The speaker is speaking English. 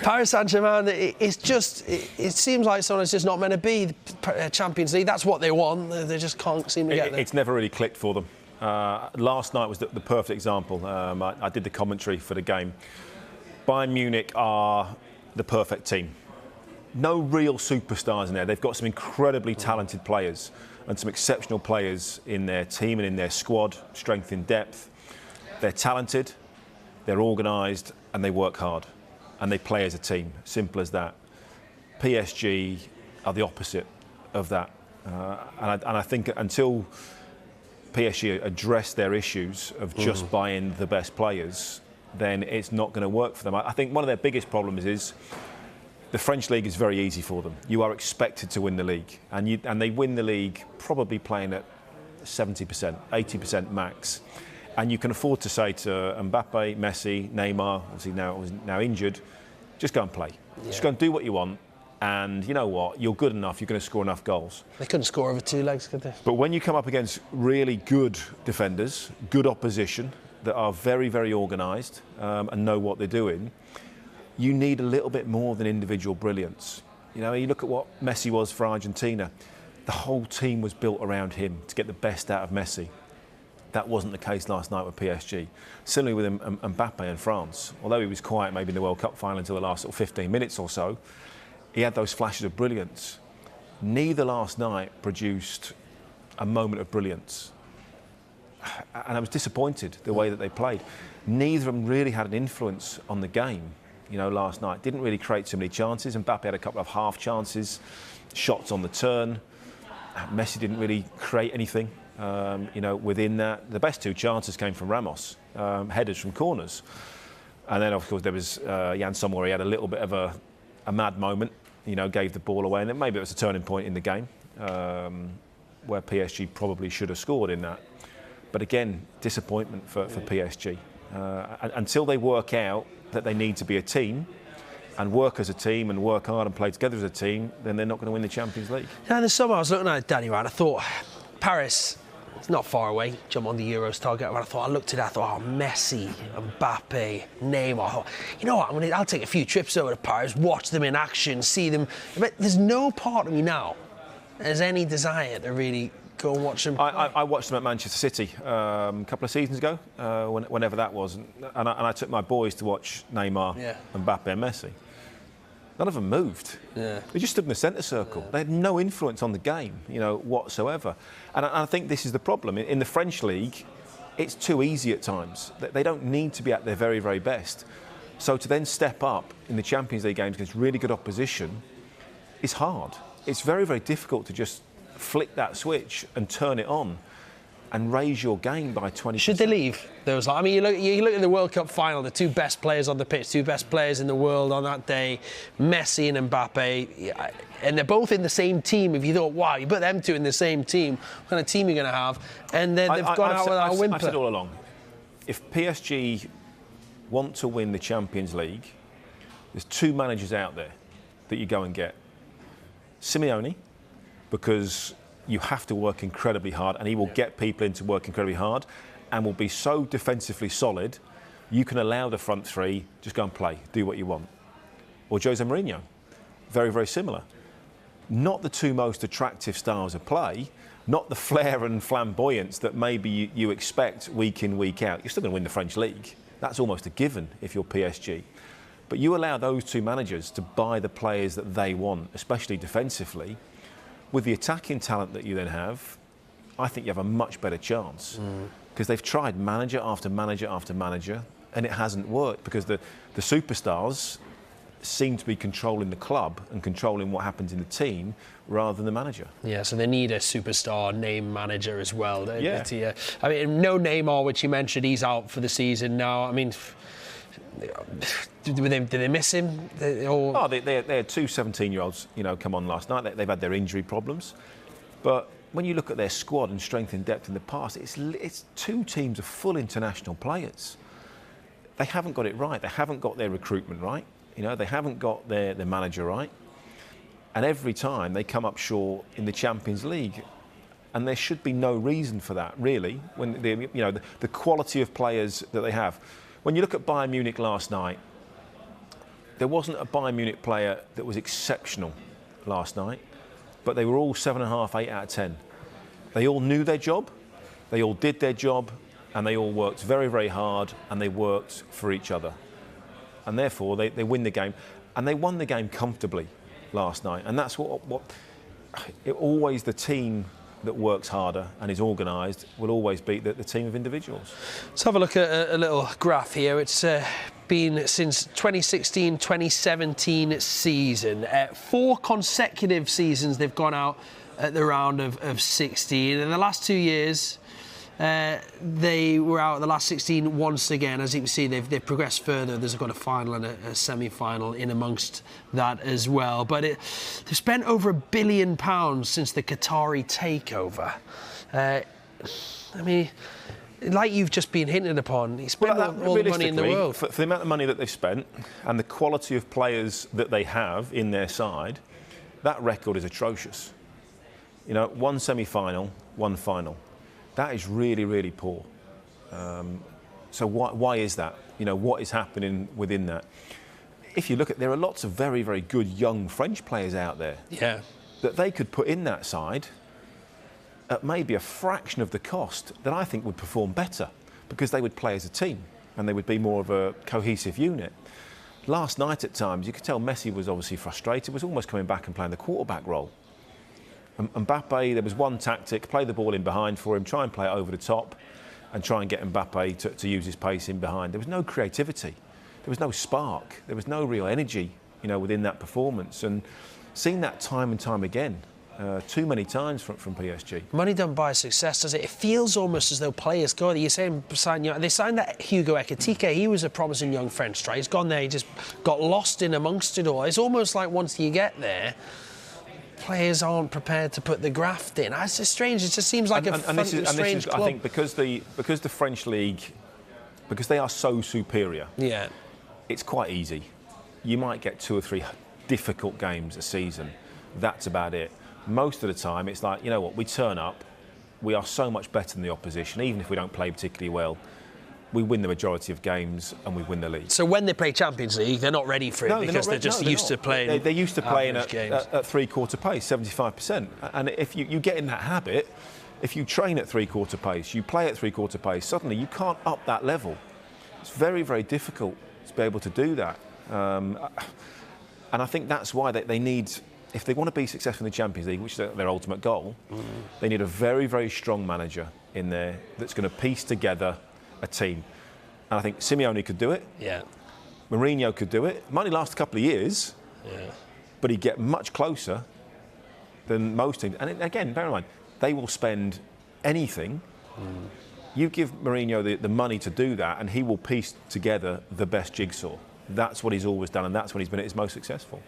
Paris Saint-Germain, it seems like someone's just not meant to be the Champions League. That's what they want. They just can't seem to get there. It's never really clicked for them. Last night was the perfect example. I did the commentary for the game. Bayern Munich are the perfect team. No real superstars in there. They've got some incredibly talented players and some exceptional players in their team and in their squad, strength in depth. They're talented, they're organised, and they work hard. And they play as a team, simple as that. PSG are the opposite of that. And I think until PSG address their issues of just buying the best players, then it's not going to work for them. I think one of their biggest problems is the French league is very easy for them. You are expected to win the league, and they win the league probably playing at 70%, 80% max. And you can afford to say to Mbappe, Messi, Neymar, obviously now injured, just go and play. Yeah. Just go and do what you want. And you know what? You're good enough. You're going to score enough goals. They couldn't score over 2 legs, could they? But when you come up against really good defenders, good opposition that are very, very organised and know what they're doing, you need a little bit more than individual brilliance. You know, you look at what Messi was for Argentina. The whole team was built around him to get the best out of Messi. That wasn't the case last night with PSG. Similarly with Mbappe in France. Although he was quiet maybe in the World Cup final until the last 15 minutes or so, he had those flashes of brilliance. Neither last night produced a moment of brilliance. And I was disappointed the way that they played. Neither of them really had an influence on the game, you know, last night. Didn't really create too many chances. Mbappe had a couple of half chances, shots on the turn. Messi didn't really create anything, you know, within that. The best 2 chances came from Ramos, headers from corners. And then, of course, there was Jan Sommer, where he had a little bit of a mad moment, you know, gave the ball away. And then maybe it was a turning point in the game where PSG probably should have scored in that. But again, disappointment for PSG. Until they work out that they need to be a team and work as a team and work hard and play together as a team, then they're not going to win the Champions League. Yeah, in the summer I was looking at Danny, right? I thought, Paris, it's not far away, jump on the Euros target. And I looked at that, I thought, oh, Messi, Mbappe, Neymar. I thought, you know what, I'll take a few trips over to Paris, watch them in action, see them. But there's no part of me now there's any desire to really go and watch them. I watched them at Manchester City a couple of seasons ago, whenever that was. And I took my boys to watch Neymar, Mbappe and Messi. None of them moved. Yeah. They just stood in the centre circle. Yeah. They had no influence on the game, you know, whatsoever. And I think this is the problem. In the French league, it's too easy at times. They don't need to be at their very, very best. So to then step up in the Champions League games against really good opposition is hard. It's very, very difficult to just flick that switch and turn it on and raise your game by 20%. Should they leave? I mean, you look at the World Cup final, the 2 best players on the pitch, 2 best players in the world on that day, Messi and Mbappe, and they're both in the same team. If you thought, wow, you put them 2 in the same team, what kind of team are you going to have? And then they've gone out without a whimper. I've said all along, if PSG want to win the Champions League, there's 2 managers out there that you go and get. Simeone, because you have to work incredibly hard, and he will get people into work incredibly hard and will be so defensively solid, you can allow the front 3, just go and play, do what you want. Or Jose Mourinho, very, very similar. Not the 2 most attractive styles of play, not the flair and flamboyance that maybe you expect week in, week out. You're still going to win the French league. That's almost a given if you're PSG. But you allow those 2 managers to buy the players that they want, especially defensively. With the attacking talent that you then have, I think you have a much better chance. Because they've tried manager after manager after manager, and it hasn't worked because the superstars seem to be controlling the club and controlling what happens in the team rather than the manager. Yeah, so they need a superstar name manager as well. Yeah. I mean, no Neymar, which you mentioned, he's out for the season now. I mean, did they miss him? They had 2 17-year-olds, you know, come on last night. They've had their injury problems. But when you look at their squad and strength and depth in the past, it's 2 teams of full international players. They haven't got it right. They haven't got their recruitment right. You know, they haven't got their manager right. And every time they come up short in the Champions League. And there should be no reason for that, really, when the quality of players that they have. When you look at Bayern Munich last night, there wasn't a Bayern Munich player that was exceptional last night, but they were all 7.5, 8 out of 10. They all knew their job, they all did their job, and they all worked very, very hard, and they worked for each other. And therefore, they win the game. And they won the game comfortably last night. And that's always the team that works harder and is organised will always beat the team of individuals. Let's have a look at a little graph here. It's been since 2016-2017 season. 4 consecutive seasons they've gone out at the round of 16. In the last 2 years, they were out at the last 16 once again. As you can see, they've progressed further. There's got a final and a semi-final in amongst that as well. But they've spent over £1 billion since the Qatari takeover. I mean, like you've just been hinted upon, he spent all the money in the world. For the amount of money that they've spent and the quality of players that they have in their side, that record is atrocious. You know, 1 semi-final, 1 final. That is really, really poor. So why is that? You know, what is happening within that? If you look at, there are lots of very, very good young French players out there. Yeah. That they could put in that side at maybe a fraction of the cost that I think would perform better because they would play as a team and they would be more of a cohesive unit. Last night at times, you could tell Messi was obviously frustrated, was almost coming back and playing the quarterback role. Mbappe, there was one tactic, play the ball in behind for him, try and play it over the top and try and get Mbappe to use his pace in behind. There was no creativity, there was no spark, there was no real energy, you know, within that performance. And seeing that time and time again, too many times from PSG. Money don't buy success, does it? It feels almost as though players go there. You're saying they signed that Hugo Ekitike. He was a promising young French striker. He's gone there, he just got lost in amongst it all. It's almost like once you get there, players aren't prepared to put the graft in. It's just strange. It just seems like a strange club. I think because the French league, because they are so superior. Yeah, it's quite easy. You might get 2 or 3 difficult games a season. That's about it. Most of the time, it's like, you know what, we turn up, we are so much better than the opposition, even if we don't play particularly well. We win the majority of games and we win the league. So when they play Champions League, they're not ready for it because they're just used to playing. They're used to playing at three-quarter pace, 75%. And if you get in that habit, if you train at three-quarter pace, you play at three-quarter pace, suddenly you can't up that level. It's very, very difficult to be able to do that. And I think that's why they need, if they want to be successful in the Champions League, which is their ultimate goal, they need a very, very strong manager in there that's going to piece together a team. And I think Simeone could do it. Yeah. Mourinho could do it. Might only last a couple of years, but he'd get much closer than most teams. And again, bear in mind, they will spend anything. You give Mourinho the money to do that, and he will piece together the best jigsaw. That's what he's always done, and that's when he's been at his most successful.